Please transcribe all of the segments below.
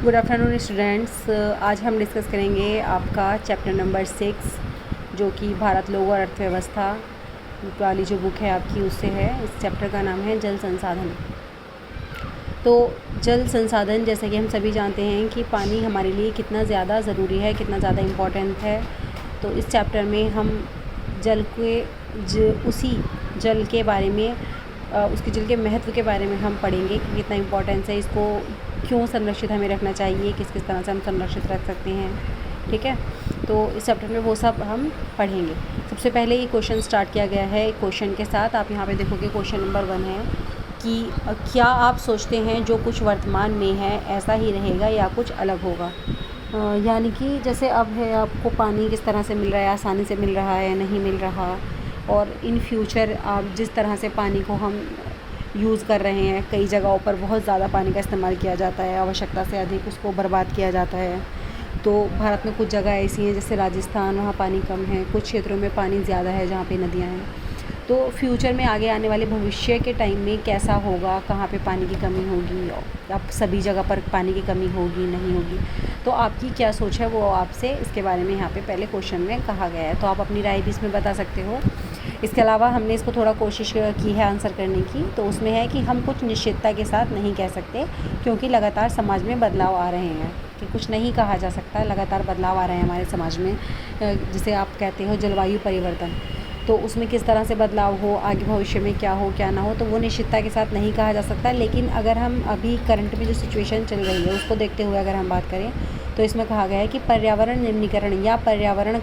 Good afternoon students. आज हम discuss करेंगे आपका चैप्टर नंबर 6 जो कि भारत लोक और अर्थव्यवस्था वाली जो बुक है आपकी उससे है। इस चैप्टर का नाम है जल संसाधन। तो जल संसाधन, जैसे कि हम सभी जानते हैं कि पानी हमारे लिए कितना ज़्यादा ज़रूरी है, कितना ज़्यादा इम्पोर्टेंट है। तो इस चैप्टर में हम जल के उसी जल के बारे में उसके जल के महत्व के बारे में हम पढ़ेंगे कि कितना इम्पोर्टेंस है, इसको क्यों संरक्षित हमें रखना चाहिए, किस किस तरह से हम संरक्षित रख सकते हैं। ठीक है, तो इस चैप्टर में वो सब हम पढ़ेंगे। सबसे पहले ये क्वेश्चन स्टार्ट किया गया है क्वेश्चन के साथ। आप यहाँ पे देखोगे क्वेश्चन नंबर 1 है कि क्या आप सोचते हैं जो कुछ वर्तमान में है ऐसा ही रहेगा या कुछ अलग होगा। यानी कि जैसे अब है, आपको पानी किस तरह से मिल रहा है, आसानी से मिल रहा है, नहीं मिल रहा, और इन फ्यूचर आप जिस तरह से पानी को हम यूज़ कर रहे हैं, कई जगहों पर बहुत ज़्यादा पानी का इस्तेमाल किया जाता है, आवश्यकता से अधिक उसको बर्बाद किया जाता है। तो भारत में कुछ जगह ऐसी हैं जैसे राजस्थान, वहाँ पानी कम है, कुछ क्षेत्रों में पानी ज़्यादा है जहाँ पे नदियाँ हैं। तो फ्यूचर में आगे आने वाले भविष्य के टाइम में कैसा होगा, कहाँ पे पानी की कमी होगी, अब सभी जगह पर पानी की कमी होगी, नहीं होगी, तो आपकी क्या सोच है वो आपसे इसके बारे में यहाँ पे पहले क्वेश्चन में कहा गया है। तो आप अपनी राय भी इसमें बता सकते हो। इसके अलावा हमने इसको थोड़ा कोशिश की है आंसर करने की। तो उसमें है कि हम कुछ निश्चितता के साथ नहीं कह सकते क्योंकि लगातार समाज में बदलाव आ रहे हैं, कि कुछ नहीं कहा जा सकता, लगातार बदलाव आ रहे हैं हमारे समाज में। जिसे आप कहते हो जलवायु परिवर्तन, तो उसमें किस तरह से बदलाव हो, आगे भविष्य में क्या हो क्या ना हो, तो वो निश्चितता के साथ नहीं कहा जा सकता। लेकिन अगर हम अभी करंट में जो सिचुएशन चल रही है उसको देखते हुए अगर हम बात करें तो इसमें कहा गया है कि पर्यावरण निम्नीकरण या पर्यावरण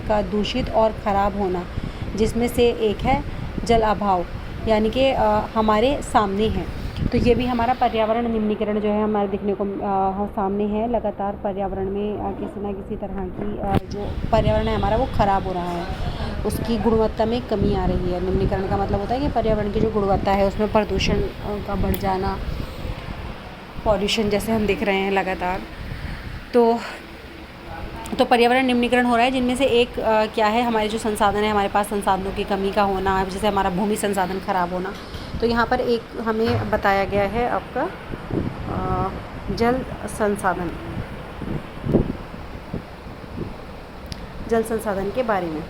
का दूषित और ख़राब होना, जिसमें से एक है जल अभाव, यानी कि हमारे सामने है। तो ये भी हमारा पर्यावरण निम्नीकरण जो है हमारे दिखने को सामने है। लगातार पर्यावरण में किसी न किसी तरह की जो पर्यावरण है हमारा वो ख़राब हो रहा है, उसकी गुणवत्ता में कमी आ रही है। निम्नीकरण का मतलब होता है कि पर्यावरण की जो गुणवत्ता है उसमें प्रदूषण का बढ़ जाना, पॉल्यूशन जैसे हम देख रहे हैं लगातार। तो पर्यावरण निम्नीकरण हो रहा है, जिनमें से एक क्या है, हमारे जो संसाधन है, हमारे पास संसाधनों की कमी का होना, जैसे हमारा भूमि संसाधन खराब होना। तो यहाँ पर एक हमें बताया गया है आपका जल संसाधन के बारे में।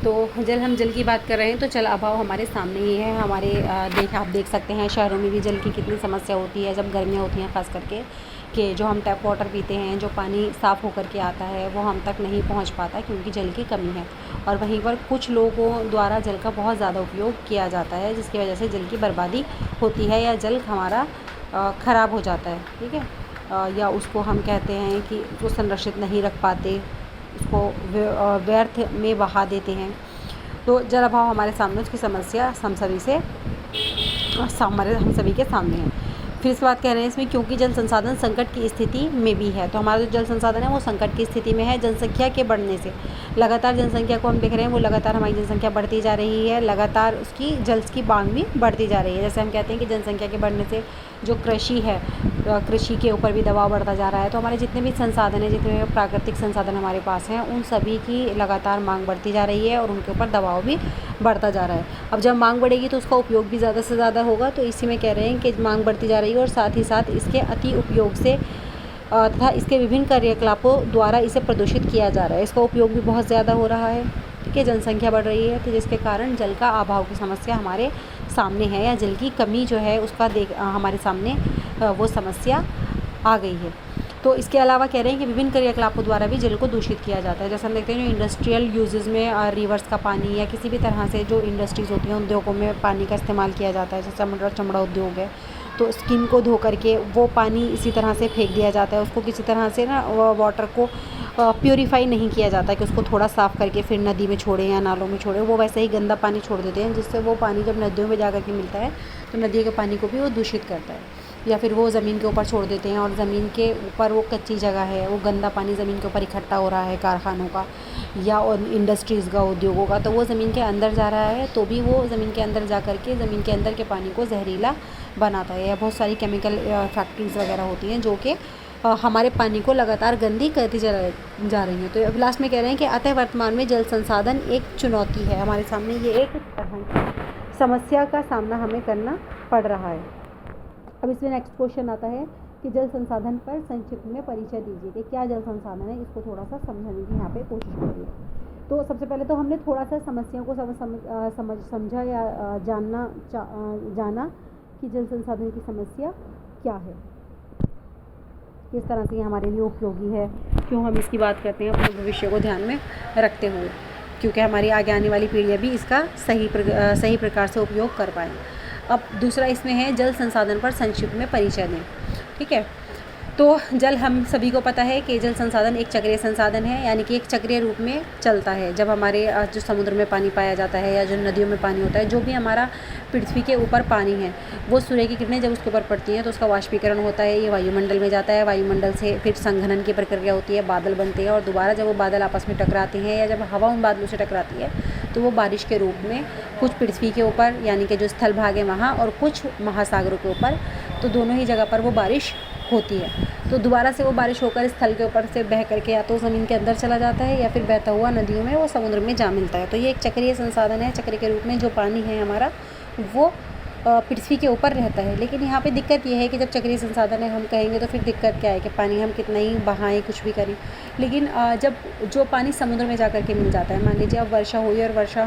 तो हम जल की बात कर रहे हैं तो जल अभाव हमारे सामने ही है। हमारे आप देख सकते हैं शहरों में भी जल की कितनी समस्या होती है जब गर्मियाँ होती हैं, ख़ास करके कि जो हम टैप वाटर पीते हैं, जो पानी साफ़ होकर के आता है वो हम तक नहीं पहुंच पाता क्योंकि जल की कमी है। और वहीं पर कुछ लोगों द्वारा जल का बहुत ज़्यादा उपयोग किया जाता है, जिसकी वजह से जल की बर्बादी होती है या जल हमारा ख़राब हो जाता है। ठीक है, या उसको हम कहते हैं कि उसको संरक्षित नहीं रख पाते, उसको व्यर्थ में बहा देते हैं। तो जल अभाव हमारे सामने, उसकी समस्या हम सभी के सामने है। फिर इसके बाद कह रहे हैं इसमें क्योंकि जल संसाधन संकट की स्थिति में भी है। तो हमारा जो जल संसाधन है वो संकट की स्थिति में है जनसंख्या के बढ़ने से। लगातार जनसंख्या को हम देख रहे हैं, वो लगातार हमारी जनसंख्या बढ़ती जा रही है, लगातार उसकी जल की मांग भी बढ़ती जा रही है। जैसे हम कहते हैं कि जनसंख्या के बढ़ने से जो कृषि है, कृषि के ऊपर भी दबाव बढ़ता जा रहा है। तो हमारे जितने भी संसाधन हैं, जितने भी प्राकृतिक संसाधन हमारे पास हैं, उन सभी की लगातार मांग बढ़ती जा रही है और उनके ऊपर दबाव भी बढ़ता जा रहा है। अब जब मांग बढ़ेगी तो उसका उपयोग भी ज़्यादा से ज़्यादा होगा। तो इसी में कह रहे हैं कि मांग बढ़ती जा रही है और साथ ही साथ इसके अति उपयोग से तथा इसके विभिन्न कार्यकलापों द्वारा इसे प्रदूषित किया जा रहा है। इसका उपयोग भी बहुत ज़्यादा हो रहा है। ठीक है, जनसंख्या बढ़ रही है, तो जिसके कारण जल का अभाव की समस्या हमारे सामने है, या जल की कमी जो है उसका हमारे सामने वो समस्या आ गई है। तो इसके अलावा कह रहे हैं कि विभिन्न क्रियाकलापों द्वारा भी जल को दूषित किया जाता है। जैसे हम देखते हैं जो इंडस्ट्रियल यूजेस में रिवर्स का पानी या किसी भी तरह से जो इंडस्ट्रीज़ होती हैं, उद्योगों में पानी का इस्तेमाल किया जाता है। जैसे चमड़ा उद्योग है, तो स्किन को धो करके वो पानी इसी तरह से फेंक दिया जाता है। उसको किसी तरह से ना वाटर को प्योरीफाई नहीं किया जाता कि उसको थोड़ा साफ़ करके फिर नदी में छोड़ें या नालों में छोड़ें। वो वैसे ही गंदा पानी छोड़ देते हैं, जिससे वो पानी जब नदियों में जा कर के मिलता है तो नदी के पानी को भी वो दूषित करता है। या फिर वो ज़मीन के ऊपर छोड़ देते हैं और ज़मीन के ऊपर वो कच्ची जगह है, वो गंदा पानी ज़मीन के ऊपर इकट्ठा हो रहा है कारखानों का या इंडस्ट्रीज़ का, उद्योगों का, तो वो ज़मीन के अंदर जा रहा है, तो भी वो ज़मीन के अंदर जा कर के ज़मीन के अंदर के पानी को जहरीला बनाता है। या बहुत सारी केमिकल फैक्ट्रीज़ वगैरह होती हैं जो कि हमारे पानी को लगातार गंदी करती जा रही हैं। तो अब लास्ट में कह रहे हैं कि अतः वर्तमान में जल संसाधन एक चुनौती है हमारे सामने, ये एक तरह की समस्या का सामना हमें करना पड़ रहा है। अब इसमें नेक्स्ट क्वेश्चन आता है कि जल संसाधन पर संक्षिप्त में परिचय दीजिए कि क्या जल संसाधन है, इसको थोड़ा सा समझने की यहाँ पे कोशिश करिए। तो सबसे पहले तो हमने थोड़ा सा समस्या को समझा या जाना कि जल संसाधन की समस्या क्या है, किस तरह से ये हमारे लिए उपयोगी है, क्यों हम इसकी बात करते हैं अपने भविष्य को ध्यान में रखते हुए, क्योंकि हमारी आगे आने वाली पीढ़ियाँ भी इसका सही प्रकार से उपयोग कर पाएँ। अब दूसरा इसमें है जल संसाधन पर संक्षिप्त में परिचय दें। ठीक है, तो जल हम सभी को पता है कि जल संसाधन एक चक्रीय संसाधन है, यानी कि एक चक्रीय रूप में चलता है। जब हमारे जो समुद्र में पानी पाया जाता है या जो नदियों में पानी होता है, जो भी हमारा पृथ्वी के ऊपर पानी है, वो सूर्य की किरणें जब उसके ऊपर पड़ती हैं तो उसका वाष्पीकरण होता है, ये वायुमंडल में जाता है, वायुमंडल से फिर संघनन की प्रक्रिया होती है, बादल बनते हैं और दोबारा जब वो बादल आपस में टकराते हैं या जब हवा उन बादलों से टकराती है तो वो बारिश के रूप में कुछ पृथ्वी के ऊपर यानी कि जो स्थल भाग है वहाँ और कुछ महासागरों के ऊपर, तो दोनों ही जगह पर वो बारिश होती है। तो दोबारा से वो बारिश होकर स्थल के ऊपर से बह करके या तो ज़मीन के अंदर चला जाता है या फिर बहता हुआ नदियों में वो समुद्र में जा मिलता है। तो ये एक चक्रीय संसाधन है। चक्र के रूप में जो पानी है हमारा वो पृथ्वी के ऊपर रहता है। लेकिन यहाँ पे दिक्कत ये है कि जब चक्रीय संसाधन है हम कहेंगे तो फिर दिक्कत क्या है कि पानी हम कितना ही बहाएं, कुछ भी करें, लेकिन जब जो पानी समुद्र में जा कर के मिल जाता है, मान लीजिए अब वर्षा हुई और वर्षा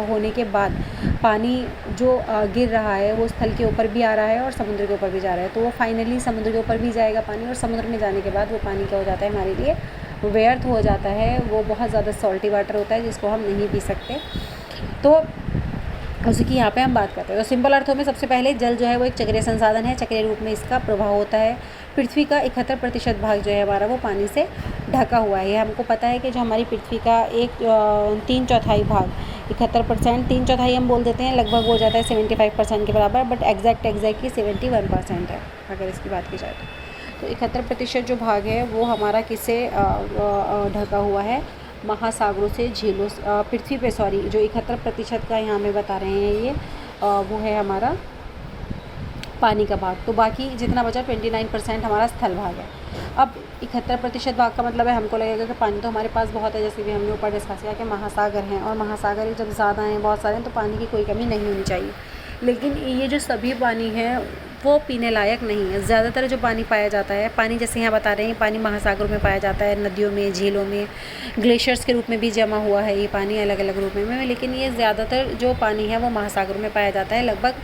होने के बाद पानी जो गिर रहा है वो स्थल के ऊपर भी आ रहा है और समुद्र के ऊपर भी जा रहा है, तो वो फाइनली समुद्र के ऊपर भी जाएगा पानी और समुद्र में जाने के बाद वो पानी क्या हो जाता है, हमारे लिए व्यर्थ हो जाता है। वो बहुत ज़्यादा सॉल्टी वाटर होता है जिसको हम नहीं पी सकते। तो उसी की यहाँ पे हम बात करते हैं। तो सिंपल अर्थों में सबसे पहले जल जो है वो एक चक्रीय संसाधन है। चक्रीय रूप में इसका प्रभाव होता है। पृथ्वी का 71% भाग जो है हमारा वो पानी से ढका हुआ है। ये हमको पता है कि जो हमारी पृथ्वी का 3/4 भाग 71%, 3/4 हम बोल देते हैं, लगभग हो जाता है 75% के बराबर, बट एग्जैक्टली 71% है अगर इसकी बात की जाए तो 71% जो भाग है वो हमारा किससे ढका हुआ है, महासागरों से, झीलों से, पृथ्वी पे जो 71% का यहाँ में बता रहे हैं ये वो है हमारा पानी का भाग। तो बाकी जितना बचा 29% हमारा स्थल भाग है। अब 71% भाग का मतलब है हमको लगेगा कि पानी तो हमारे पास बहुत है, जैसे भी हमने ऊपर डिस्कस किया कि महासागर हैं और महासागर जब ज़्यादा हैं, बहुत सारे हैं, तो पानी की कोई कमी नहीं होनी चाहिए। लेकिन ये जो सभी पानी है वो पीने लायक नहीं है। ज़्यादातर जो पानी पाया जाता है, पानी जैसे यहाँ बता रहे हैं, पानी महासागरों में पाया जाता है, नदियों में, झीलों में, ग्लेशियर्स के रूप में भी जमा हुआ है ये पानी अलग अलग रूप में, लेकिन ये ज़्यादातर जो पानी है वो महासागरों में पाया जाता है। लगभग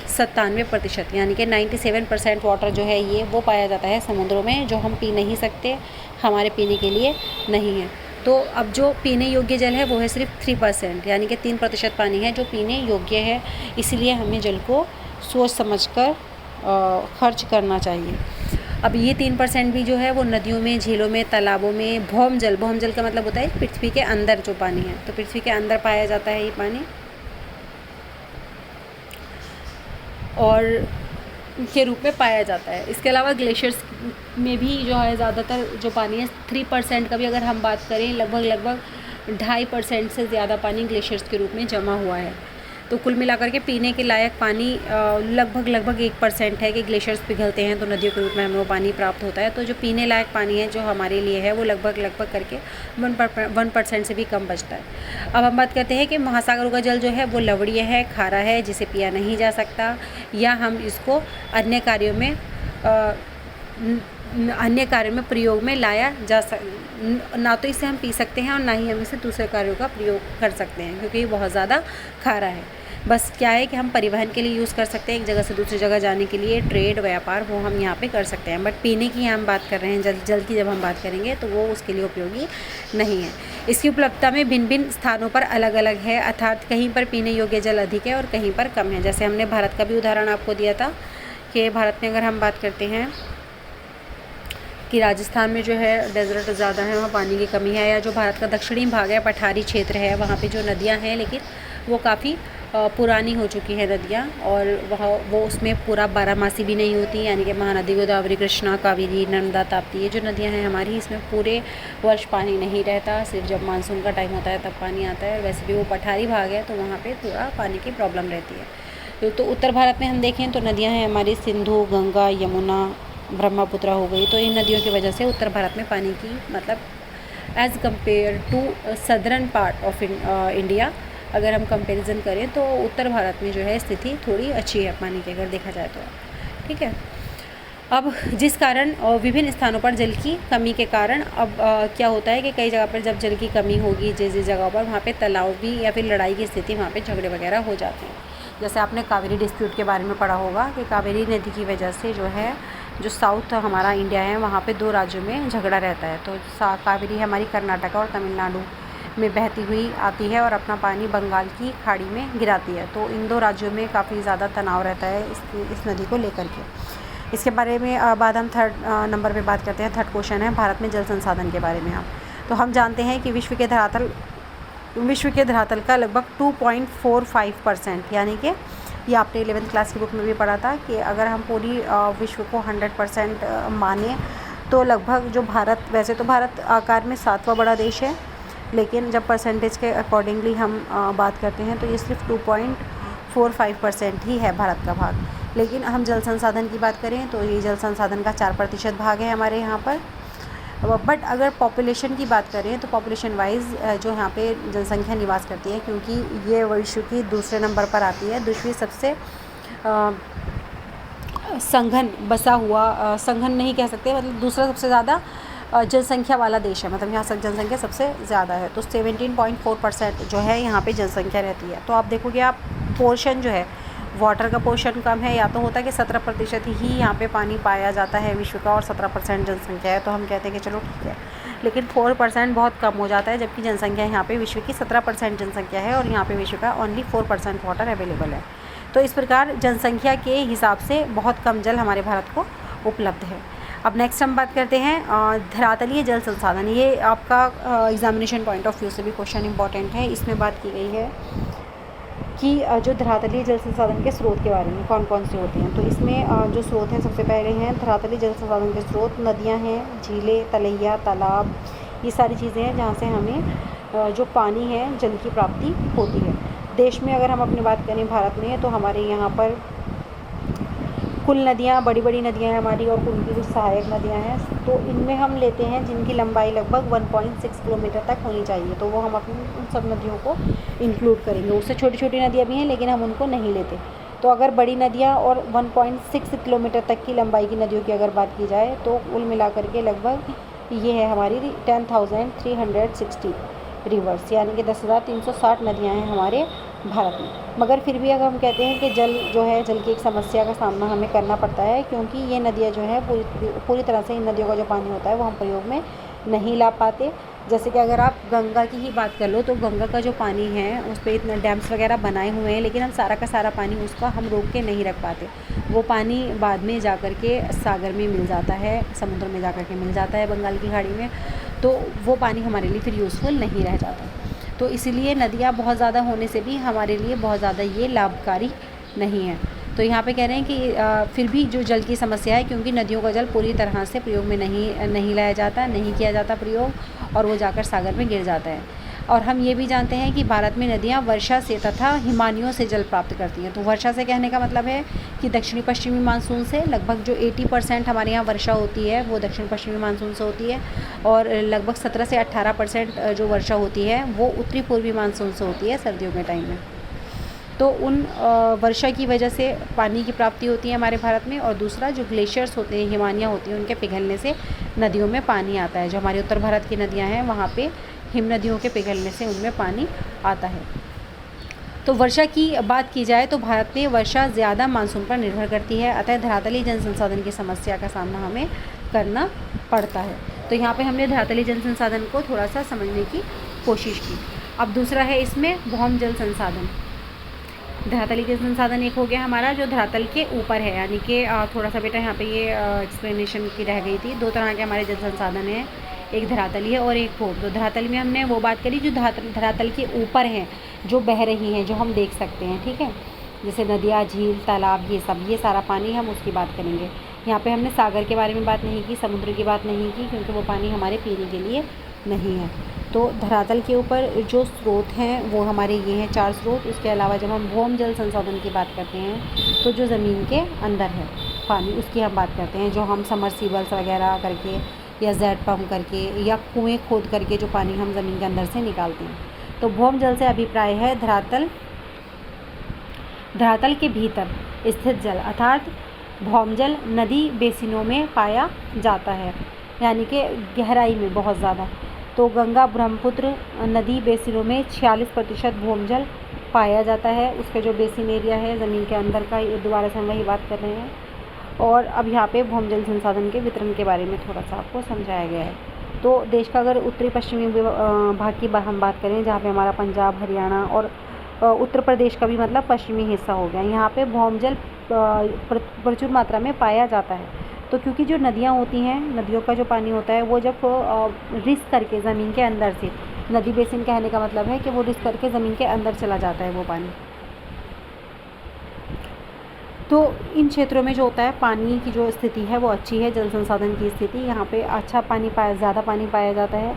97% यानी कि 97% वाटर जो है ये वो पाया जाता है समुद्रों में, जो हम पी नहीं सकते, हमारे पीने के लिए नहीं है। तो अब जो पीने योग्य जल है वो है सिर्फ 3%, यानी कि 3% पानी है जो पीने योग्य है। इसलिए हमें जल को सोच समझकर खर्च करना चाहिए। अब ये 3% भी जो है वो नदियों में, झीलों में, तालाबों में, भौम जल का मतलब होता है पृथ्वी के अंदर जो पानी है, तो पृथ्वी के अंदर पाया जाता है ये पानी, और के रूप में पाया जाता है। इसके अलावा ग्लेशियर्स में भी जो है ज़्यादातर जो पानी है 3% का भी अगर हम बात करें, लगभग 2.5% से ज़्यादा पानी ग्लेशियर्स के रूप में जमा हुआ है। तो कुल मिलाकर के पीने के लायक पानी लगभग 1% है कि ग्लेशियर्स पिघलते हैं तो नदियों के रूप में हमें वो पानी प्राप्त होता है। तो जो पीने लायक पानी है जो हमारे लिए है वो लगभग करके 1% से भी कम बचता है। अब हम बात करते हैं कि महासागरों का जल जो है वो लवणीय है, खारा है, जिसे पिया नहीं जा सकता, या हम इसको अन्य कार्यों में प्रयोग में लाया जा ना तो इसे हम पी सकते हैं और ना ही हम इसे दूसरे कार्यों का प्रयोग कर सकते हैं, क्योंकि ये बहुत ज़्यादा खारा है। बस क्या है कि हम परिवहन के लिए यूज़ कर सकते हैं, एक जगह से दूसरी जगह जाने के लिए, ट्रेड, व्यापार, वो हम यहाँ पे कर सकते हैं। बट पीने की हम बात कर रहे हैं, जल की जब हम बात करेंगे तो वो उसके लिए उपयोगी नहीं है। इसकी उपलब्धता में भिन्न भिन्न स्थानों पर अलग अलग है, अर्थात कहीं पर पीने योग्य जल अधिक है और कहीं पर कम है। जैसे हमने भारत का भी उदाहरण आपको दिया था कि भारत में अगर हम बात करते हैं कि राजस्थान में जो है डेजर्ट ज़्यादा है, वहाँ पानी की कमी है, या जो भारत का दक्षिणी भाग है, पठारी क्षेत्र है, वहाँ पे जो नदियाँ हैं लेकिन वो काफ़ी पुरानी हो चुकी है नदियाँ, और वहाँ वो उसमें पूरा बारहमासी भी नहीं होती, यानी कि महानदी, गोदावरी, कृष्णा, कावेरी, नर्मदा, ताप्ती, ये जो नदियाँ हैं हमारी, इसमें पूरे वर्ष पानी नहीं रहता, सिर्फ जब मानसून का टाइम होता है तब पानी आता है। वैसे भी वो पठारी भाग है तो वहाँ पर पूरा पानी की प्रॉब्लम रहती है। तो उत्तर भारत में हम देखें तो नदियाँ हैं हमारी सिंधु, गंगा, यमुना, ब्रह्मपुत्र हो गई। तो इन नदियों की वजह से उत्तर भारत में पानी की मतलब as compare to southern part of India अगर हम कंपैरिजन करें तो उत्तर भारत में जो है स्थिति थोड़ी अच्छी है पानी की, अगर देखा जाए तो। ठीक है, अब जिस कारण विभिन्न स्थानों पर जल की कमी के कारण अब क्या होता है कि कई जगह पर जब जल की कमी होगी, जिस जिस जगह पर, वहाँ पे तनावी या फिर लड़ाई की स्थिति, वहाँ पे झगड़े वगैरह हो जाते हैं। जैसे आपने कावेरी डिस्प्यूट के बारे में पढ़ा होगा कि कावेरी नदी की वजह से जो है, जो साउथ हमारा इंडिया है, वहाँ पे 2 राज्यों में झगड़ा रहता है। तो कावेरी हमारी कर्नाटक और तमिलनाडु में बहती हुई आती है और अपना पानी बंगाल की खाड़ी में गिराती है। तो इन 2 राज्यों में काफ़ी ज़्यादा तनाव रहता है इस नदी को लेकर के। इसके बारे में बाद हम थर्ड नंबर पे बात करते हैं। थर्ड क्वेश्चन है भारत में जल संसाधन के बारे में। तो हम जानते हैं कि विश्व के धरातल का लगभग 2.45%, यानी कि ये आपने 11th क्लास की बुक में भी पढ़ा था कि अगर हम पूरी विश्व को 100% माने तो लगभग जो भारत, वैसे तो भारत आकार में 7वां बड़ा देश है, लेकिन जब परसेंटेज के अकॉर्डिंगली हम बात करते हैं तो ये सिर्फ 2.45% ही है भारत का भाग। लेकिन हम जल संसाधन की बात करें तो ये जल संसाधन का 4% भाग है हमारे यहाँ पर। बट अगर पॉपुलेशन की बात करें तो पॉपुलेशन वाइज जो यहाँ पे जनसंख्या निवास करती है, क्योंकि ये विश्व की दूसरे नंबर पर आती है, दूसरी सबसे संघन बसा हुआ, संघन नहीं कह सकते, मतलब दूसरा सबसे ज़्यादा जनसंख्या वाला देश है, मतलब यहाँ सब जनसंख्या सबसे ज़्यादा है। तो 17.4% जो है यहाँ पे जनसंख्या रहती है। तो आप देखोगे, आप पोर्शन जो है वाटर का पोर्शन कम है, या तो होता है कि 17% ही यहाँ पे पानी पाया जाता है विश्व का और 17% जनसंख्या है, तो हम कहते हैं कि चलो ठीक है। लेकिन 4% बहुत कम हो जाता है, जबकि जनसंख्या यहाँ पे विश्व की 17% जनसंख्या है और यहाँ पे विश्व का ओनली 4% वाटर अवेलेबल है। तो इस प्रकार जनसंख्या के हिसाब से बहुत कम जल हमारे भारत को उपलब्ध है। अब नेक्स्ट हम बात करते हैं धरातलीय जल संसाधन। ये आपका एग्जामिनेशन पॉइंट ऑफ व्यू से भी क्वेश्चन इंपॉर्टेंट है। इसमें बात की गई है कि जो धरातलीय जल संसाधन के स्रोत के बारे में कौन कौन से होते हैं। तो इसमें जो स्रोत हैं, सबसे पहले हैं धरातलीय जल संसाधन के स्रोत, नदियाँ हैं, झीलें, तलैया, तालाब, ये सारी चीज़ें हैं जहाँ से हमें जो पानी है, जल की प्राप्ति होती है। देश में अगर हम अपनी बात करें भारत में, तो हमारे यहाँ पर कुल नदियाँ, बड़ी बड़ी नदियाँ हैं हमारी, और उनकी कुछ सहायक नदियाँ हैं। तो इनमें हम लेते हैं जिनकी लंबाई लगभग 1.6 किलोमीटर तक होनी चाहिए, तो वो हम अपनी उन सब नदियों को इंक्लूड करेंगे। उससे छोटी छोटी नदियाँ भी हैं, लेकिन हम उनको नहीं लेते। तो अगर बड़ी नदियाँ और 1.6 किलोमीटर तक की लंबाई की नदियों की अगर बात की जाए, तो कुल मिलाकर के लगभग ये है हमारी 10,360 रिवर्स, यानी कि 10,360 नदियाँ हैं हमारे भारत में। मगर फिर भी अगर हम कहते हैं कि जल जो है, जल की एक समस्या का सामना हमें करना पड़ता है, क्योंकि ये नदियाँ जो है पूरी तरह से, इन नदियों का जो पानी होता है वो हम प्रयोग में नहीं ला पाते। जैसे कि अगर आप गंगा की ही बात कर लो, तो गंगा का जो पानी है उस पर इतने डैम्स वगैरह बनाए हुए हैं, लेकिन हम सारा का सारा पानी उसका हम रोक के नहीं रख पाते। वो पानी बाद में जा कर के सागर में मिल जाता है, समुद्र में जा कर के मिल जाता है, बंगाल की खाड़ी में। तो वो पानी हमारे लिए फिर यूज़फुल नहीं रह जाता। तो इसीलिए नदियाँ बहुत ज़्यादा होने से भी हमारे लिए बहुत ज़्यादा ये लाभकारी नहीं है। तो यहाँ पे कह रहे हैं कि फिर भी जो जल की समस्या है, क्योंकि नदियों का जल पूरी तरह से प्रयोग में नहीं लाया जाता, नहीं किया जाता प्रयोग, और वो जाकर सागर में गिर जाता है। और हम ये भी जानते हैं कि भारत में नदियाँ वर्षा से तथा हिमानियों से जल प्राप्त करती हैं। तो वर्षा से कहने का मतलब है कि दक्षिणी पश्चिमी मानसून से लगभग जो 80% हमारे यहाँ वर्षा होती है वो दक्षिण पश्चिमी मानसून से होती है, और लगभग 17 से 18% जो वर्षा होती है वो उत्तरी पूर्वी मानसून से होती है सर्दियों के टाइम में। तो उन वर्षा की वजह से पानी की प्राप्ति होती है हमारे भारत में। और दूसरा, जो ग्लेशियर्स होते हैं, हिमानियाँ होती हैं, उनके पिघलने से नदियों में पानी आता है। जो हमारे उत्तर भारत की नदियाँ हैं, वहाँ पे हिम नदियों के पिघलने से उनमें पानी आता है। तो वर्षा की बात की जाए तो भारत में वर्षा ज़्यादा मानसून पर निर्भर करती है, अतः धरातलीय जल संसाधन की समस्या का सामना हमें करना पड़ता है। तो यहाँ पे हमने धरातलीय जल संसाधन को थोड़ा सा समझने की कोशिश की। अब दूसरा है इसमें भौम जल संसाधन। धरातलीय जल संसाधन एक हो गया हमारा जो धरातल के ऊपर है, यानी कि थोड़ा सा बेटा यहाँ पे ये एक्सप्लेनेशन की रह गई थी। 2 तरह के हमारे जल संसाधन हैं, एक धरातलीय और एक भौम। तो धरातल में हमने वो बात करी जो धरातल के ऊपर हैं, जो बह रही हैं, जो हम देख सकते हैं, ठीक है, जैसे नदियाँ, झील, तालाब, ये सारा पानी हम उसकी बात करेंगे। यहाँ पे हमने सागर के बारे में बात नहीं की, समुद्र की बात नहीं की, क्योंकि वो पानी हमारे पीने के लिए नहीं है। तो धरातल के ऊपर जो स्रोत हैं वो हमारे ये हैं 4 स्रोत। इसके अलावा जब हम भौम जल संसाधन की बात करते हैं तो जो ज़मीन के अंदर है पानी, उसकी हम बात करते हैं, जो हम समरसीबल्स वगैरह करके या जेट पम्प करके या कुएँ खोद करके जो पानी हम ज़मीन के अंदर से निकालते हैं। तो भौम जल से अभिप्राय है धरातल के भीतर स्थित जल, अर्थात भौम जल नदी बेसिनों में पाया जाता है, यानी कि गहराई में बहुत ज़्यादा। तो गंगा ब्रह्मपुत्र नदी बेसिनों में 46% भौम जल पाया जाता है। उसका जो बेसिन एरिया है ज़मीन के अंदर का, ये दोबारा से हम वही बात कर रहे हैं। और अब यहाँ पे भौम जल संसाधन के वितरण के बारे में थोड़ा सा आपको समझाया गया है। तो देश का अगर उत्तरी पश्चिमी भाग की हम बात करें, जहाँ पे हमारा पंजाब, हरियाणा और उत्तर प्रदेश का भी मतलब पश्चिमी हिस्सा हो गया, यहाँ पे भौम जल प्रचुर मात्रा में पाया जाता है। तो क्योंकि जो नदियाँ होती हैं, नदियों का जो पानी होता है वो जब रिस करके ज़मीन के अंदर से, नदी बेसिन कहने का मतलब है कि वो रिस करके ज़मीन के अंदर चला जाता है वो पानी। तो इन क्षेत्रों में जो होता है पानी की जो स्थिति है वो अच्छी है, जल संसाधन की स्थिति, यहाँ पे अच्छा पानी ज़्यादा पानी पाया जाता है।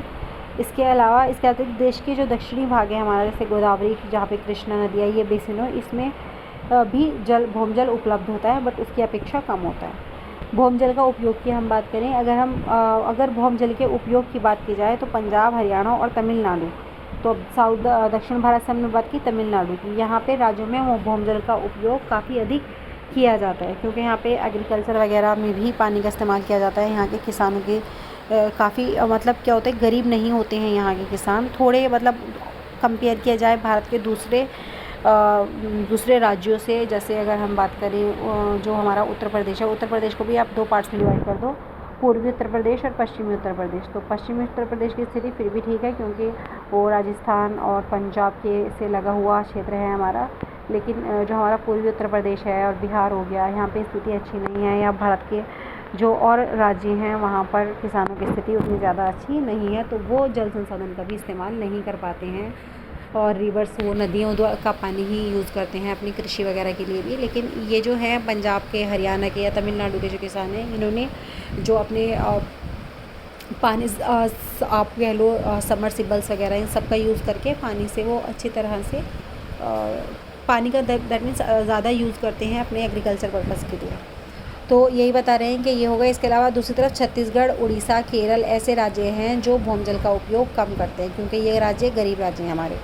इसके अलावा इसके अतिरिक्त देश के जो दक्षिणी भाग है हमारा, जैसे गोदावरी, जहाँ पे कृष्णा नदी है, ये बेसिनों, इसमें भी भौम जल उपलब्ध होता है, बट उसकी अपेक्षा कम होता है। भौम जल का उपयोग की हम बात करें, अगर भौम जल के उपयोग की बात की जाए तो पंजाब, हरियाणा और तमिलनाडु, तो दक्षिण भारत से हमने बात की तमिलनाडु की, यहाँ पे राज्यों में वो भौम जल का उपयोग काफ़ी अधिक किया जाता है, क्योंकि यहाँ पे एग्रीकल्चर वगैरह में भी पानी का इस्तेमाल किया जाता है। यहाँ के किसानों के काफ़ी मतलब क्या होता है, गरीब नहीं होते हैं यहाँ के किसान, थोड़े मतलब कंपेयर किया जाए भारत के दूसरे राज्यों से। जैसे अगर हम बात करें जो हमारा उत्तर प्रदेश है, उत्तर प्रदेश को भी आप 2 पार्ट्स में डिवाइड कर दो, पूर्वी उत्तर प्रदेश और पश्चिमी उत्तर प्रदेश। तो पश्चिमी उत्तर प्रदेश की स्थिति फिर भी ठीक है, क्योंकि वो राजस्थान और पंजाब के से लगा हुआ क्षेत्र है हमारा, लेकिन जो हमारा पूर्वी उत्तर प्रदेश है और बिहार हो गया, यहाँ पे स्थिति अच्छी नहीं है। या भारत के जो और राज्य हैं वहाँ पर किसानों की स्थिति उतनी ज़्यादा अच्छी नहीं है, तो वो जल संसाधन का भी इस्तेमाल नहीं कर पाते हैं, और रिवर्स वो नदियों का पानी ही यूज़ करते हैं अपनी कृषि वगैरह के लिए भी। लेकिन ये जो है पंजाब के, हरियाणा के या तमिलनाडु के जो किसान हैं, इन्होंने जो अपने पानी आप कह लो सबमर्सिबल्स वगैरह इन सब का यूज़ करके पानी से वो अच्छी तरह से पानी का दैट मीन्स ज़्यादा यूज़ करते हैं अपने एग्रीकल्चर पर्पज़ के लिए। तो यही बता रहे हैं कि ये होगा। इसके अलावा दूसरी तरफ छत्तीसगढ़, उड़ीसा, केरल ऐसे राज्य हैं जो भौम जल का उपयोग कम करते हैं, क्योंकि ये राज्य गरीब राज्य हैं हमारे।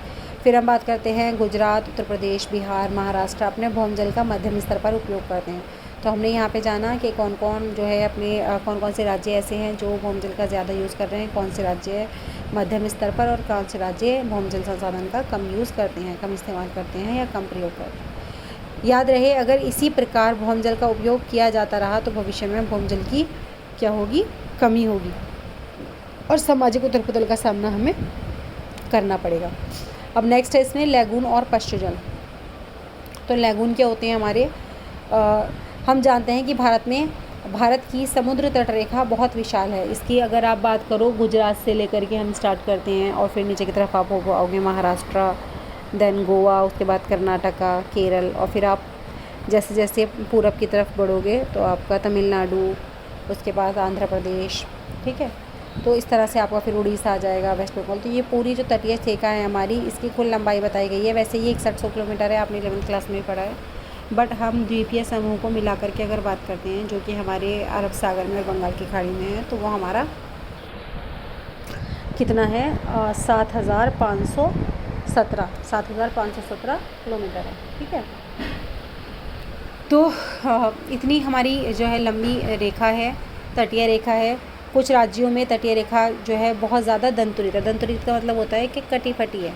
फिर हम बात करते हैं गुजरात, उत्तर प्रदेश, बिहार, महाराष्ट्र अपने भौम जल का मध्यम स्तर पर उपयोग करते हैं। तो हमने यहाँ पे जाना कि कौन कौन जो है अपने कौन कौन से राज्य ऐसे हैं जो भौम जल का ज़्यादा यूज़ कर रहे हैं, कौन से राज्य मध्यम स्तर पर और कौन से राज्य भौम जल संसाधन का कम यूज़ करते हैं, कम इस्तेमाल करते हैं या कम प्रयोग करते हैं। याद रहे, अगर इसी प्रकार भौम जल का उपयोग किया जाता रहा तो भविष्य में भौम जल की क्या होगी, कमी होगी और सामाजिक उथल-पुथल का सामना हमें करना पड़ेगा। अब नेक्स्ट है इसमें लैगून और पश्च जल। तो लैगून क्या होते हैं हमारे, हम जानते हैं कि भारत की समुद्र तट रेखा बहुत विशाल है। इसकी अगर आप बात करो गुजरात से लेकर के हम स्टार्ट करते हैं और फिर नीचे की तरफ आप आओगे महाराष्ट्र, देन गोवा, उसके बाद कर्नाटका, केरल, और फिर आप जैसे जैसे पूरब की तरफ बढ़ोगे तो आपका तमिलनाडु, उसके बाद आंध्र प्रदेश, ठीक है। तो इस तरह से आपका फिर उड़ीसा आ जाएगा, वेस्ट बंगाल। तो ये पूरी जो तटीय रेखा है हमारी, इसकी कुल लंबाई बताई गई है। वैसे ये 6100 किलोमीटर है, आपने 11th क्लास में पढ़ा है, बट हम द्वीपीय समूह को मिला करके अगर बात करते हैं जो कि हमारे अरब सागर में और बंगाल की खाड़ी में है, तो वो हमारा कितना है 7517 किलोमीटर है, ठीक है। तो इतनी हमारी जो है लंबी रेखा है, तटीय रेखा है। कुछ राज्यों में तटीय रेखा जो है बहुत ज़्यादा दंतुरित है। दंतुरित का मतलब होता है कि कटी फटी है,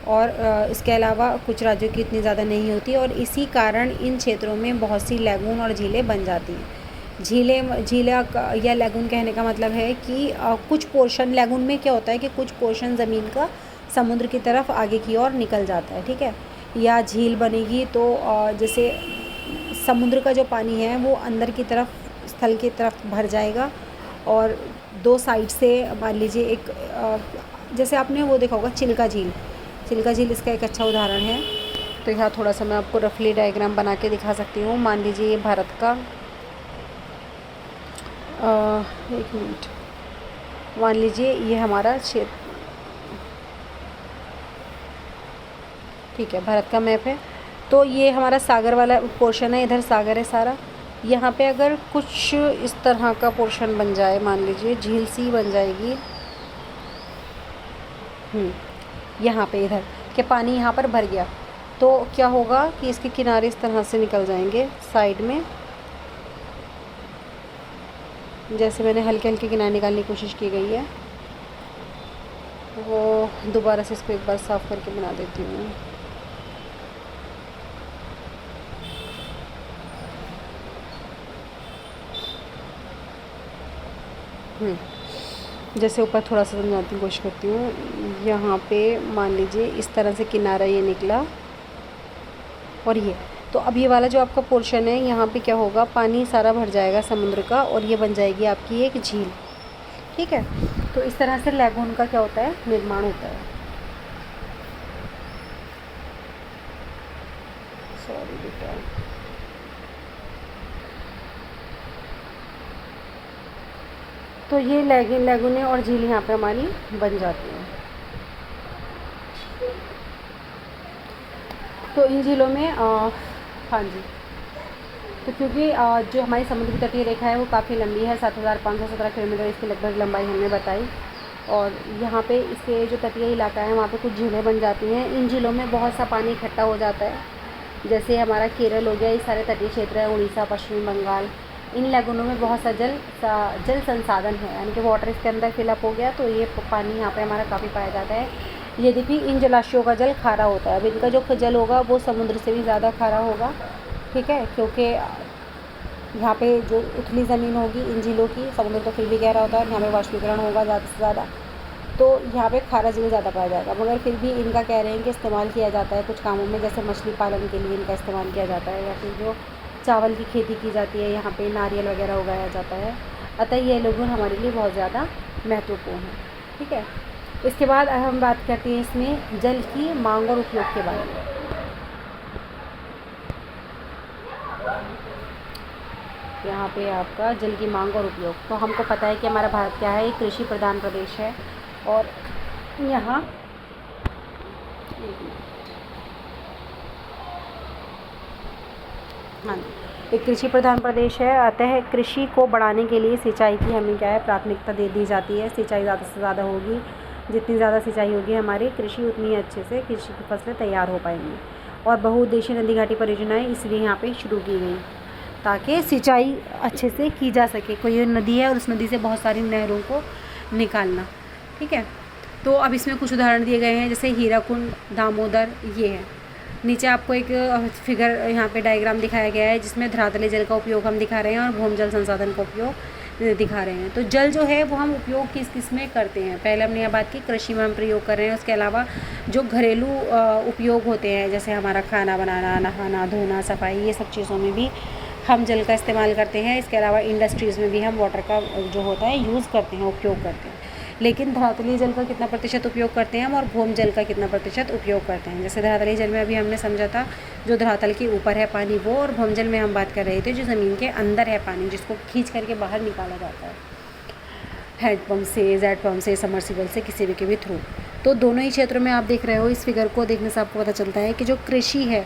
और इसके अलावा कुछ राज्यों की इतनी ज़्यादा नहीं होती, और इसी कारण इन क्षेत्रों में बहुत सी लैगून और झीलें बन जाती हैं। झीलें या लैगून कहने का मतलब है कि कुछ पोर्शन, लैगून में क्या होता है कि कुछ पोर्शन ज़मीन का समुद्र की तरफ आगे की ओर निकल जाता है, ठीक है। या झील बनेगी तो जैसे समुद्र का जो पानी है वो अंदर की तरफ, स्थल की तरफ भर जाएगा, और 2 साइड से मान लीजिए एक जैसे आपने वो देखा होगा चिल्का झील इसका एक अच्छा उदाहरण है। तो यहाँ थोड़ा सा मैं आपको रफली डायग्राम बना के दिखा सकती हूँ। मान लीजिए ये भारत का एक मिनट, मान लीजिए ये हमारा क्षेत्र, ठीक है, भारत का मैप है। तो ये हमारा सागर वाला पोर्शन है, इधर सागर है सारा। यहाँ पे अगर कुछ इस तरह का पोर्शन बन जाए, मान लीजिए झील सी बन जाएगी, यहाँ पे इधर कि पानी यहाँ पर भर गया, तो क्या होगा कि इसके किनारे इस तरह से निकल जाएंगे साइड में। जैसे मैंने हल्के हल्के किनारे निकालने की कोशिश की गई है, वो दोबारा से इसको एक बार साफ़ करके बना देती हूँ। जैसे ऊपर थोड़ा सा समझाने की कोशिश करती हूँ। यहाँ पे मान लीजिए इस तरह से किनारा ये निकला, और ये तो अब ये वाला जो आपका पोर्शन है यहाँ पे क्या होगा, पानी सारा भर जाएगा समुद्र का, और ये बन जाएगी आपकी एक झील। ठीक है, तो इस तरह से लैगून का क्या होता है, निर्माण होता है। सॉरी बेटा, तो ये लैगूने और झील यहाँ पे हमारी बन जाती हैं। तो इन झीलों में हाँ जी, तो क्योंकि जो हमारी समुद्र की तटीय रेखा है वो काफ़ी लंबी है, 7517 किलोमीटर इसकी लगभग लंबाई हमने बताई। और यहाँ पे इसके जो तटीय इलाका है वहाँ पे कुछ झीलें बन जाती हैं। इन झीलों में बहुत सा पानी इकट्ठा हो जाता है, जैसे हमारा केरल हो गया, ये सारे तटीय क्षेत्र है, उड़ीसा, पश्चिमी बंगाल। इन लैगूनों में बहुत सा जल संसाधन है, यानी कि वाटर इसके अंदर फिलअप हो गया, तो ये पानी यहाँ पे हमारा काफ़ी पाया जाता है। यद्यपि इन जलाशयों का जल खारा होता है, अब इनका जो जल होगा वो समुद्र से भी ज़्यादा खारा होगा। ठीक है, क्योंकि यहाँ पे जो उथली ज़मीन होगी इन झीलों की, समुद्र तो फिर भी गहरा होता है, यहाँ पे वाष्पीकरण होगा ज़्यादा से ज़्यादा, तो यहाँ पे खारा जल ज़्यादा पाया जाएगा। मगर फिर भी इनका कह रहे हैं कि इस्तेमाल किया जाता है कुछ कामों में, जैसे मछली पालन के लिए इनका इस्तेमाल किया जाता है, या फिर जो चावल की खेती की जाती है, यहाँ पे नारियल वगैरह उगाया जाता है। अतः ये लैगून हमारे लिए बहुत ज़्यादा महत्वपूर्ण है। ठीक है, इसके बाद हम बात करते हैं इसमें जल की मांग और उपयोग के बारे में। यहाँ पे आपका जल की मांग और उपयोग, तो हमको पता है कि हमारा भारत क्या है, एक कृषि प्रधान प्रदेश है, और यहाँ हाँ, एक कृषि प्रधान प्रदेश है। अतः कृषि को बढ़ाने के लिए सिंचाई की हमें क्या है, प्राथमिकता दे दी जाती है। सिंचाई ज़्यादा से ज़्यादा होगी, जितनी ज़्यादा सिंचाई होगी हमारी कृषि, उतनी अच्छे से कृषि की फसलें तैयार हो पाएंगी। और बहुउद्देशीय नदी घाटी परियोजनाएँ इसलिए यहाँ पे शुरू की गई, ताकि सिंचाई अच्छे से की जा सके। कोई नदी है और उस नदी से बहुत सारी नहरों को निकालना। ठीक है, तो अब इसमें कुछ उदाहरण दिए गए हैं, जैसे हीराकुंड, दामोदर, ये है। नीचे आपको एक फिगर यहाँ पे डायग्राम दिखाया गया है, जिसमें धरातली जल का उपयोग हम दिखा रहे हैं और भूमि जल संसाधन का उपयोग दिखा रहे हैं। तो जल जो है वो हम उपयोग किस किस में करते हैं, पहले हमने यह बात की कृषि में हम प्रयोग कर रहे हैं। उसके अलावा जो घरेलू उपयोग होते हैं, जैसे हमारा खाना बनाना, नहाना धोना, सफाई, ये सब चीज़ों में भी हम जल का इस्तेमाल करते हैं। इसके अलावा इंडस्ट्रीज़ में भी हम वाटर का जो होता है यूज़ करते हैं, उपयोग करते हैं। लेकिन धरातलीय जल का कितना प्रतिशत उपयोग करते हैं हम, और भूमि जल का कितना प्रतिशत उपयोग करते हैं। जैसे धरातलीय जल में अभी हमने समझा था जो धरातल के ऊपर है पानी वो, और भूमि जल में हम बात कर रहे थे जो ज़मीन के अंदर है पानी, जिसको खींच करके बाहर निकाला जाता है हैंडपम्प से, जेट पंप से, समरसिबल से, किसी भी के भी थ्रू। तो दोनों ही क्षेत्रों में आप देख रहे हो, इस फिगर को देखने से आपको पता चलता है कि जो कृषि है,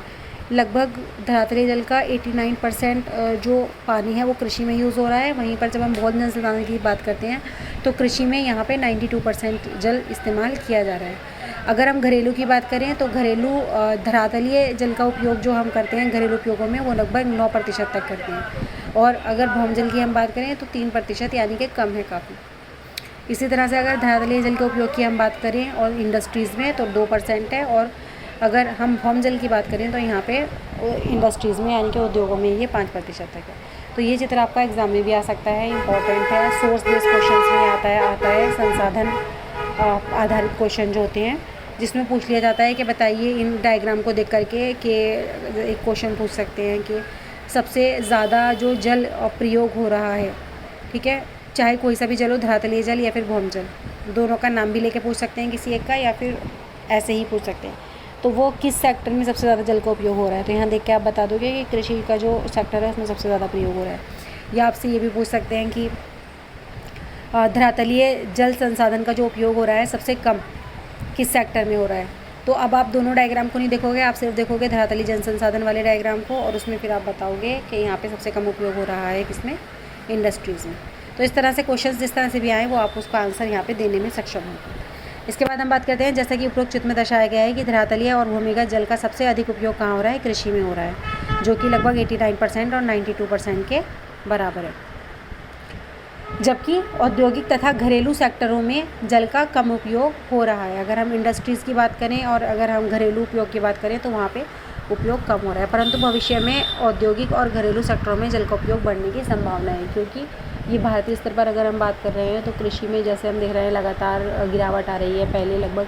लगभग धरातलीय जल का 89% जो पानी है वो कृषि में यूज़ हो रहा है। वहीं पर जब हम भूजल जल संसाधन की बात करते हैं तो कृषि में यहाँ पे 92% जल इस्तेमाल किया जा रहा है। अगर हम घरेलू की बात करें तो घरेलू धरातलीय जल का उपयोग जो हम करते हैं घरेलू उपयोगों में, वो लगभग 9% तक करते हैं। और अगर भूमि जल की हम बात करें तो 3%, यानी कि कम है काफ़ी। इसी तरह से अगर धरातलीय जल के उपयोग की हम बात करें और इंडस्ट्रीज़ में तो 2% है, और अगर हम भूमि जल की बात करें तो यहाँ पे इंडस्ट्रीज़ में यानी कि उद्योगों में ये 5% तक है। तो ये चित्र आपका एग्ज़ाम में भी आ सकता है, इंपॉर्टेंट है। सोर्स बेस्ड क्वेश्चंस में आता है संसाधन आधारित क्वेश्चन जो होते हैं, जिसमें पूछ लिया जाता है कि बताइए इन डायग्राम को देख करके कि एक क्वेश्चन पूछ सकते हैं कि सबसे ज़्यादा जो जल प्रयोग हो रहा है, ठीक है, चाहे कोई सा भी जल हो, धरातलीय जल या फिर भूमि जल, दोनों का नाम भी लेके पूछ सकते हैं किसी एक का, या फिर ऐसे ही पूछ सकते हैं। तो वो किस सेक्टर में सबसे ज़्यादा जल का उपयोग हो रहा है, तो यहाँ देख के आप बता दोगे कि कृषि का जो सेक्टर है उसमें सबसे ज़्यादा प्रयोग हो रहा है। या आपसे ये भी पूछ सकते हैं कि धरातलीय जल संसाधन का जो उपयोग हो रहा है सबसे कम किस सेक्टर में हो रहा है। तो अब आप दोनों डायग्राम को नहीं देखोगे, आप सिर्फ देखोगे धरातलीय जल संसाधन वाले डायग्राम को, और उसमें फिर आप बताओगे कि यहाँ पे सबसे कम उपयोग हो रहा है किसमें, इंडस्ट्रीज़ में। तो इस तरह से क्वेश्चंस जिस तरह से भी आए वो आप उसका आंसर यहाँ पे देने में सक्षम होंगे। इसके बाद हम बात करते हैं, जैसा कि उपरोक्त चित्र में दर्शाया गया है कि धरातलीय और भूमिगत जल का सबसे अधिक उपयोग कहाँ हो रहा है, कृषि में हो रहा है, जो कि लगभग 89% और 92% के बराबर है। जबकि औद्योगिक तथा घरेलू सेक्टरों में जल का कम उपयोग हो रहा है। अगर हम इंडस्ट्रीज़ की बात करें और अगर हम घरेलू उपयोग की बात करें तो वहाँ पे उपयोग कम हो रहा है, परंतु भविष्य में औद्योगिक और घरेलू सेक्टरों में जल का उपयोग बढ़ने की संभावना है, क्योंकि ये भारतीय स्तर पर अगर हम बात कर रहे हैं तो कृषि में जैसे हम देख रहे हैं लगातार गिरावट आ रही है। पहले लगभग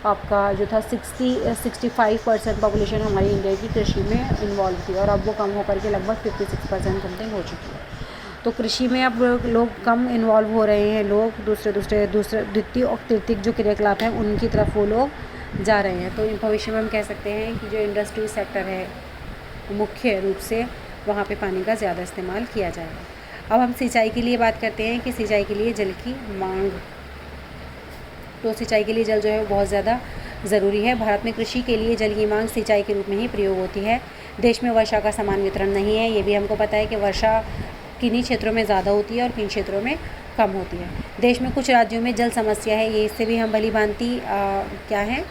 आपका जो था 65% पॉपुलेशन हमारी इंडिया की कृषि में इन्वॉल्व थी और अब वो कम होकर के लगभग 56% समथिंग हो चुकी है। तो कृषि में अब लोग कम इन्वॉल्व हो रहे हैं, लोग दूसरे द्वितीय और तृतीय जो क्रियाकलाप हैं उनकी तरफ वो लोग जा रहे हैं। तो भविष्य में हम कह सकते हैं कि जो इंडस्ट्री सेक्टर है मुख्य रूप से वहाँ पे पानी का ज़्यादा इस्तेमाल किया जाएगा। अब हम सिंचाई के लिए बात करते हैं कि सिंचाई के लिए जल की मांग, तो सिंचाई के लिए जल जो है बहुत ज़्यादा ज़रूरी है। भारत में कृषि के लिए जल की मांग सिंचाई के रूप में ही प्रयोग होती है। देश में वर्षा का समान वितरण नहीं है, ये भी हमको पता है कि वर्षा किन्हीं क्षेत्रों में ज़्यादा होती है और किन क्षेत्रों में कम होती है। देश में कुछ राज्यों में जल समस्या है, ये इससे भी हम भली भांति क्या है,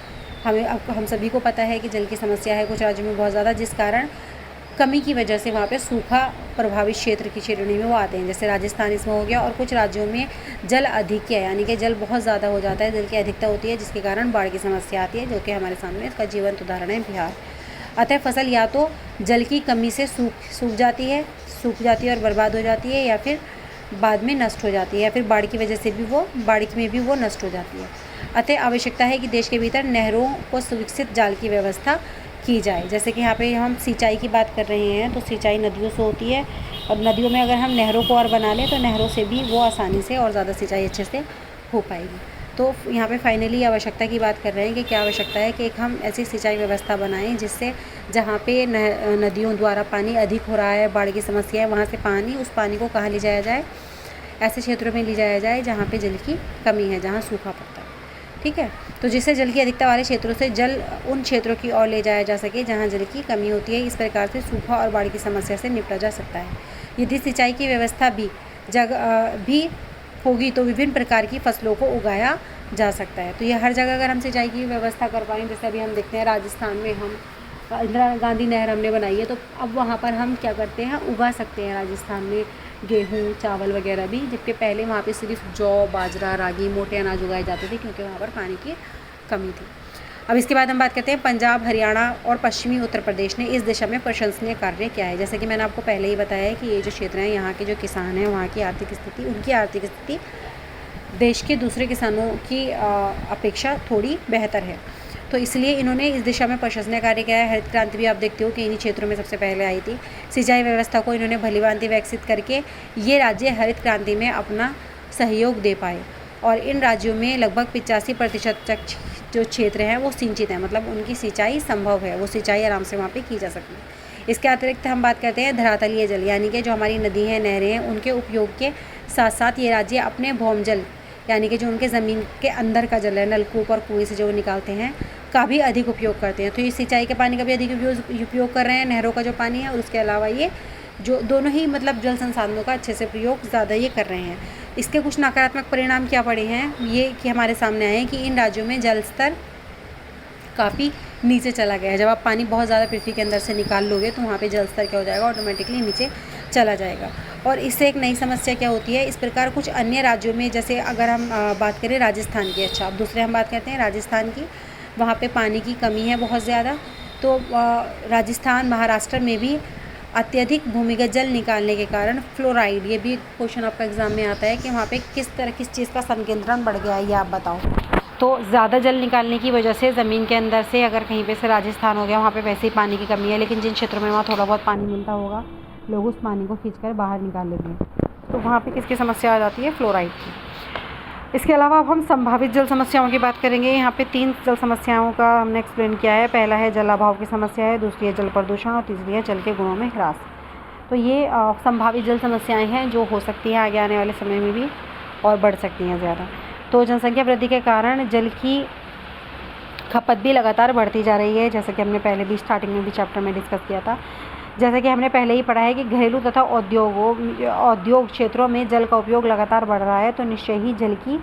हम सभी को पता है कि जल की समस्या है कुछ राज्यों में बहुत ज़्यादा, जिस कारण कमी की वजह से वहाँ पे सूखा प्रभावित क्षेत्र की श्रेणी में वो आते हैं। जैसे राजस्थान इसमें हो गया, और कुछ राज्यों में जल अधिक है, यानी कि जल बहुत ज़्यादा हो जाता है, जल की अधिकता होती है, जिसके कारण बाढ़ की समस्या आती है, जो कि हमारे सामने इसका जीवंत उदाहरण है बिहार। अतः फसल या तो जल की कमी से सूख जाती है और बर्बाद हो जाती है, या फिर बाद में नष्ट हो जाती है, या फिर बाढ़ की वजह से भी बाढ़ में भी वो नष्ट हो जाती है। अतः आवश्यकता है कि देश के भीतर नहरों को सुविकसित जाल की व्यवस्था की जाए। जैसे कि यहाँ पे हम सिंचाई की बात कर रहे हैं, तो सिंचाई नदियों से होती है, और नदियों में अगर हम नहरों को और बना लें तो नहरों से भी वो आसानी से और ज़्यादा सिंचाई अच्छे से हो पाएगी। तो यहाँ पे फाइनली आवश्यकता की बात कर रहे हैं कि क्या आवश्यकता है कि एक हम ऐसी सिंचाई व्यवस्था बनाएं जिससे जहाँ पे नदियों द्वारा पानी अधिक हो रहा है, बाढ़ की समस्या है, वहाँ से उस पानी को कहाँ ले जाया जाए, ऐसे क्षेत्रों में ले जाया जाए जहाँ पे जल की कमी है, जहाँ सूखा पड़ता है। ठीक है, तो जिससे जल की अधिकता वाले क्षेत्रों से जल उन क्षेत्रों की ओर ले जाया जा सके जहाँ जल की कमी होती है। इस प्रकार से सूखा और बाढ़ की समस्या से निपटा जा सकता है। यदि सिंचाई की व्यवस्था भी होगी तो विभिन्न प्रकार की फसलों को उगाया जा सकता है। तो ये हर जगह अगर हम सिंचाई की व्यवस्था कर पाएँ, जैसे अभी हम देखते हैं राजस्थान में हम इंदिरा गांधी नहर हमने बनाई है, तो अब वहाँ पर हम क्या करते हैं, उगा सकते हैं राजस्थान में गेहूँ, चावल वगैरह भी, जबकि पहले वहाँ पे सिर्फ जौ, बाजरा, रागी, मोटे अनाज उगाए जाते थे, क्योंकि वहाँ पर पानी की कमी थी। अब इसके बाद हम बात करते हैं पंजाब, हरियाणा और पश्चिमी उत्तर प्रदेश ने इस दिशा में प्रशंसनीय कार्य किया है। जैसे कि मैंने आपको पहले ही बताया है कि ये जो क्षेत्र हैं, यहाँ के जो किसान हैं, वहाँ की उनकी आर्थिक स्थिति देश के दूसरे किसानों की अपेक्षा थोड़ी बेहतर है, तो इसलिए इन्होंने इस दिशा में प्रशंसनीय कार्य किया है। हरित क्रांति भी आप देखते हो कि इन्हीं क्षेत्रों में सबसे पहले आई थी। सिंचाई व्यवस्था को इन्होंने भलीभांति विकसित करके ये राज्य हरित क्रांति में अपना सहयोग दे पाए, और इन राज्यों में लगभग 85% तक जो क्षेत्र हैं वो सिंचित हैं, मतलब उनकी सिंचाई संभव है, वो सिंचाई आराम से वहाँ पे की जा सकती है। इसके अतिरिक्त हम बात करते हैं धरातलीय जल, यानी कि जो हमारी नदी हैं, नहरें हैं, उनके उपयोग के साथ साथ ये राज्य अपने भौम जल, यानी कि जो उनके ज़मीन के अंदर का जल है, नलकूप और कुएँ से जो निकालते हैं, का भी अधिक उपयोग करते हैं। तो ये सिंचाई के पानी का भी अधिक उपयोग कर रहे हैं, नहरों का जो पानी है, और उसके अलावा ये जो दोनों ही मतलब जल संसाधनों का अच्छे से प्रयोग ज़्यादा ये कर रहे हैं। इसके कुछ नकारात्मक परिणाम क्या पड़े हैं, ये कि हमारे सामने आए हैं कि इन राज्यों में जल स्तर काफ़ी नीचे चला गया है। जब आप पानी बहुत ज़्यादा पृथ्वी के अंदर से निकाल लोगे तो वहाँ पे जल स्तर क्या हो जाएगा, ऑटोमेटिकली नीचे चला जाएगा। और इससे एक नई समस्या क्या होती है, इस प्रकार कुछ अन्य राज्यों में, जैसे अगर हम बात करें राजस्थान की, अच्छा अब दूसरे हम बात करते हैं राजस्थान की, वहाँ पे पानी की कमी है बहुत ज़्यादा। तो राजस्थान, महाराष्ट्र में भी अत्यधिक भूमिगत जल निकालने के कारण फ्लोराइड, ये भी क्वेश्चन आपका एग्ज़ाम में आता है कि वहाँ पे किस चीज़ का संकेंद्रण बढ़ गया है, ये आप बताओ। तो ज़्यादा जल निकालने की वजह से ज़मीन के अंदर से, अगर कहीं पे से राजस्थान हो गया, वहाँ पे वैसे ही पानी की कमी है, लेकिन जिन क्षेत्रों में वहाँ थोड़ा बहुत पानी मिलता होगा, लोग उस पानी को खींचकर बाहर निकाल लेते हैं, तो वहाँ पे किसकी समस्या आ जाती है, फ्लोराइड की। इसके अलावा अब हम संभावित जल समस्याओं की बात करेंगे। यहाँ पे 3 जल समस्याओं का हमने एक्सप्लेन किया है। पहला है जल अभाव की समस्या है, दूसरी है जल प्रदूषण, और तीसरी है जल के गुणों में ह्रास। तो ये संभावित जल समस्याएं हैं जो हो सकती हैं आगे आने वाले समय में भी, और बढ़ सकती हैं ज़्यादा। तो जनसंख्या वृद्धि के कारण जल की खपत भी लगातार बढ़ती जा रही है, जैसे कि हमने पहले भी स्टार्टिंग में भी चैप्टर में डिस्कस किया था। जैसा कि हमने पहले ही पढ़ा है कि घरेलू तथा औद्योग क्षेत्रों में जल का उपयोग लगातार बढ़ रहा है, तो निश्चय ही जल की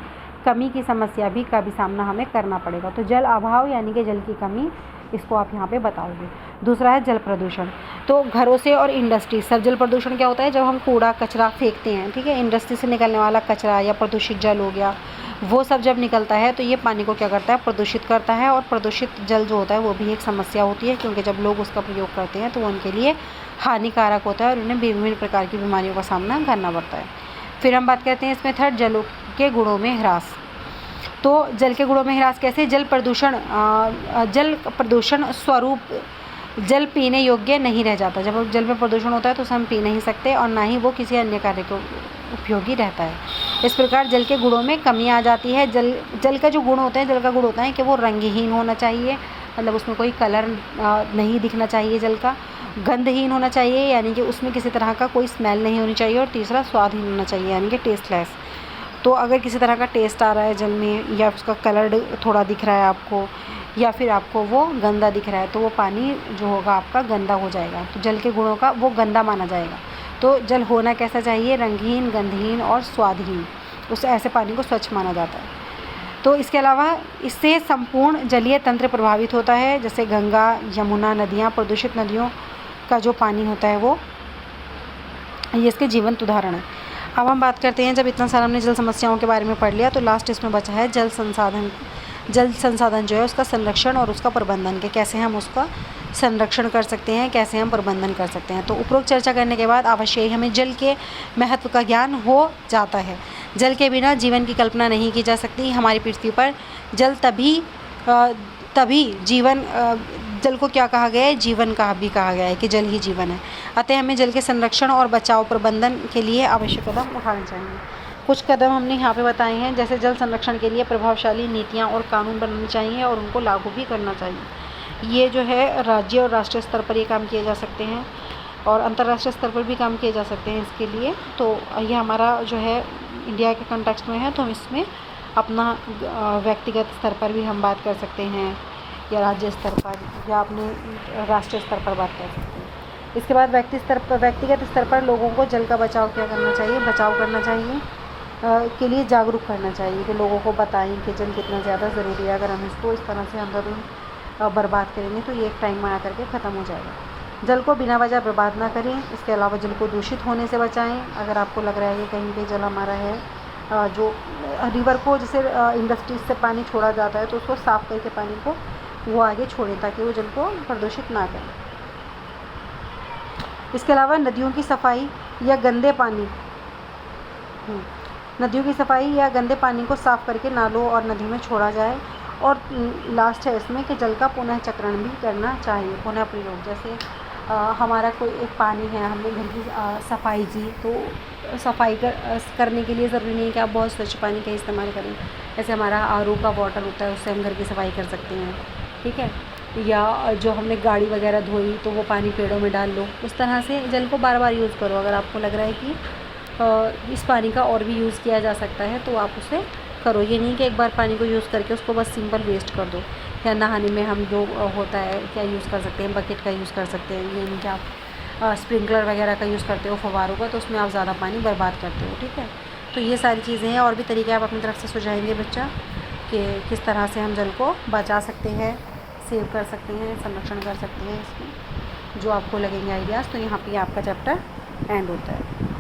कमी की समस्या भी का भी सामना हमें करना पड़ेगा। तो जल अभाव यानी कि जल की कमी, इसको आप यहाँ पे बताओगे। दूसरा है जल प्रदूषण। तो घरों से और इंडस्ट्री सब, जल प्रदूषण क्या होता है, जब हम कूड़ा कचरा फेंकते हैं, ठीक है, इंडस्ट्री से निकलने वाला कचरा या प्रदूषित जल हो गया, वो सब जब निकलता है तो ये पानी को क्या करता है, प्रदूषित करता है। और प्रदूषित जल जो होता है वो भी एक समस्या होती है, क्योंकि जब लोग उसका प्रयोग करते हैं तो वो उनके लिए हानिकारक होता है और उन्हें विभिन्न प्रकार की बीमारियों का सामना करना पड़ता है। फिर हम बात करते हैं इसमें थर्ड, जलों के गुणों में ह्रास। तो जल के गुणों में ह्रास कैसे, जल प्रदूषण स्वरूप जल पीने योग्य नहीं रह जाता। जब जल में प्रदूषण होता है तो उसे हम पी नहीं सकते और ना ही वो किसी अन्य कार्य को उपयोगी रहता है। इस प्रकार जल के गुणों में कमी आ जाती है। जल का जो गुण होता है, जल का गुण होता है कि वो रंगहीन होना चाहिए, मतलब उसमें कोई कलर नहीं दिखना चाहिए। जल का गंधहीन होना चाहिए, यानी कि उसमें किसी तरह का कोई स्मेल नहीं होनी चाहिए। और तीसरा स्वादहीन होना चाहिए, यानी कि टेस्टलेस। तो अगर किसी तरह का टेस्ट आ रहा है जल में, या उसका कलर थोड़ा दिख रहा है आपको, या फिर आपको वो गंदा दिख रहा है, तो वो पानी जो होगा आपका गंदा हो जाएगा। तो जल के गुणों का वो गंदा माना जाएगा। तो जल होना कैसा चाहिए, रंगहीन, गंधहीन और स्वादहीन। उस ऐसे पानी को स्वच्छ माना जाता है। तो इसके अलावा इससे संपूर्ण जलीय तंत्र प्रभावित होता है, जैसे गंगा, यमुना नदियाँ, प्रदूषित नदियों का जो पानी होता है वो, ये इसके जीवंत उदाहरण है। अब हम बात करते हैं, जब इतना सारा हमने जल समस्याओं के बारे में पढ़ लिया, तो लास्ट इसमें बचा है जल संसाधन। जल संसाधन जो है उसका संरक्षण और उसका प्रबंधन, के कैसे हम उसका संरक्षण कर सकते हैं, कैसे हम प्रबंधन कर सकते हैं। तो उपरोक्त चर्चा करने के बाद अवश्य ही हमें जल के महत्व का ज्ञान हो जाता है। जल के बिना जीवन की कल्पना नहीं की जा सकती। हमारी पृथ्वी पर जल तभी जीवन, जल को क्या कहा गया है, जीवन का भी कहा गया है कि जल ही जीवन है। अतः हमें जल के संरक्षण और बचाव प्रबंधन के लिए आवश्यक कदम उठाने चाहिए। कुछ कदम हमने यहाँ पे बताए हैं, जैसे जल संरक्षण के लिए प्रभावशाली नीतियाँ और कानून बनाने चाहिए और उनको लागू भी करना चाहिए। ये जो है राज्य और राष्ट्रीय स्तर पर ये काम किए जा सकते हैं और अंतर्राष्ट्रीय स्तर पर भी काम किए जा सकते हैं इसके लिए। तो ये हमारा जो है इंडिया के कॉन्टेक्स्ट में है, तो हम इसमें अपना व्यक्तिगत स्तर पर भी हम बात कर सकते हैं, या राज्य स्तर पर, या अपने राष्ट्रीय स्तर पर बात कर सकते हैं। इसके बाद व्यक्तिगत स्तर पर लोगों को जल का बचाव क्या करना चाहिए, बचाव करना चाहिए के लिए जागरूक करना चाहिए, कि लोगों को बताएं कि जल कितना ज़्यादा ज़रूरी है। अगर हम इसको इस तरह से अंधाधुंध बर्बाद करेंगे तो ये एक टाइम में आकर के ख़त्म हो जाएगा। जल को बिना वजह बर्बाद ना करें। इसके अलावा जल को दूषित होने से बचाएं। अगर आपको लग रहा है कि कहीं पे जल हमारा है, जो रिवर को जैसे इंडस्ट्रीज से पानी छोड़ा जाता है, तो उसको साफ़ करके पानी को वो आगे छोड़ें, ताकि वो जल को प्रदूषित ना करें। इसके अलावा नदियों की सफाई या गंदे पानी को साफ़ करके नालों और नदी में छोड़ा जाए। और लास्ट है इसमें कि जल का पुनः चक्रण भी करना चाहिए, पुनः प्रयोग। जैसे हमारा कोई एक पानी है, हमने घर की सफाई की, तो सफाई करने के लिए ज़रूरी नहीं है कि आप बहुत स्वच्छ पानी का इस्तेमाल करें। जैसे हमारा आरओ का वाटर होता है, उससे हम घर की सफाई कर सकते हैं, ठीक है। या जो हमने गाड़ी वगैरह धोई तो वो पानी पेड़ों में डाल लो। उस तरह से जल को बार बार यूज़ करो। अगर आपको लग रहा है कि इस पानी का और भी यूज़ किया जा सकता है तो आप उसे करो। ये नहीं कि एक बार पानी को यूज़ करके उसको बस सिंपल वेस्ट कर दो। या नहाने में हम जो होता है क्या यूज़ कर सकते हैं, बकेट का यूज़ कर सकते हैं। ये नहीं कि आप स्प्रिंकलर वगैरह का यूज़ करते हो, फव्वारों का, तो उसमें आप ज़्यादा पानी बर्बाद करते हो, ठीक है। तो ये सारी चीज़ें हैं, और भी तरीके आप अपनी तरफ से सुझाएंगे बच्चा कि किस तरह से हम जल को बचा सकते हैं, सेव कर सकते हैं, संरक्षण कर सकते हैं। इसमें जो आपको लगेंगे आइडियाज़, तो यहाँ पे आपका चैप्टर एंड होता है।